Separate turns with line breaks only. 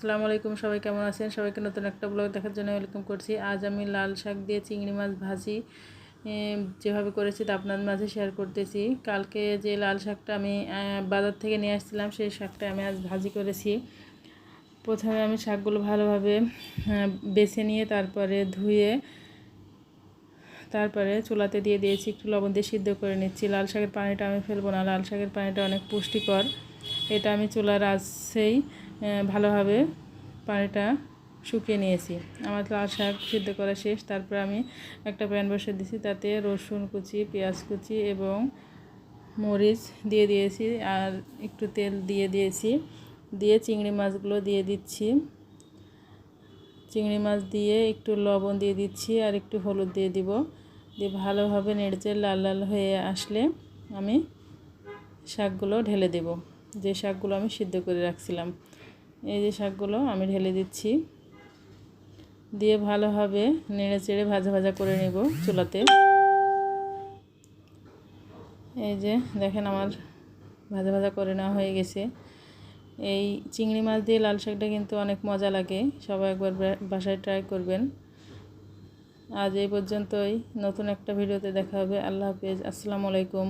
আসসালামু আলাইকুম, সবাই কেমন আছেন? সবাইকে নতুন একটা ব্লগ দেখার জন্য ওয়েলকাম করছি। আজ আমি লাল শাক দিয়ে চিংড়ি মাছ ভাজি যেভাবে করেছি তা আপনাদের মাঝে শেয়ার করতেছি। কালকে যে লাল শাকটা আমি বাজার থেকে নিয়ে আসছিলাম, সেই শাকটা আমি আজ ভাজি করেছি। প্রথমে আমি শাকগুলো ভালোভাবে বেছে নিয়ে তারপরে ধুয়ে চুলাতে দিয়ে দিয়েছি, একটু লবণ দিয়ে সিদ্ধ করে নিচ্ছি। লাল শাকের পানিটা আমি ফেলবো না, লাল শাকের পানিটা অনেক পুষ্টিকর। এটা আমি চুলার আঁচেই ভালোভাবে পানিটা শুকিয়ে নিয়েছি। আমার লাল শাক সিদ্ধ করা শেষ। তারপর আমি একটা প্যান বসিয়ে দিয়েছি, তাতে রসুন কুচি, পেঁয়াজ কুচি এবং মরিচ দিয়ে দিয়েছি, আর একটু তেল দিয়ে দিয়েছি। দিয়ে চিংড়ি মাছগুলো দিয়ে দিচ্ছি। চিংড়ি মাছ দিয়ে একটু লবণ দিয়ে দিচ্ছি আর একটু হলুদ দিয়ে দিব। দিয়ে ভালোভাবে নেড়েচেড়ে লাল লাল হয়ে আসলে আমি শাকগুলো ঢেলে দেব। যে শাকগুলো আমি সিদ্ধ করে রাখছিলাম, এই যে শাকগুলো আমি ঢেলে দিচ্ছি। দিয়ে ভালোভাবে নেড়েচেড়ে ভাজা ভাজা করে নেব চুলাতে। এই যে দেখেন, আমার ভাজা ভাজা করে নেওয়া হয়ে গেছে। এই চিংড়ি মাছ দিয়ে লাল শাকটা কিন্তু অনেক মজা লাগে, সবাই একবার বাসায় ট্রাই করবেন। আজ এই পর্যন্তই, নতুন একটা ভিডিওতে দেখা হবে। আল্লাহ হাফেজ, আসসালামু আলাইকুম।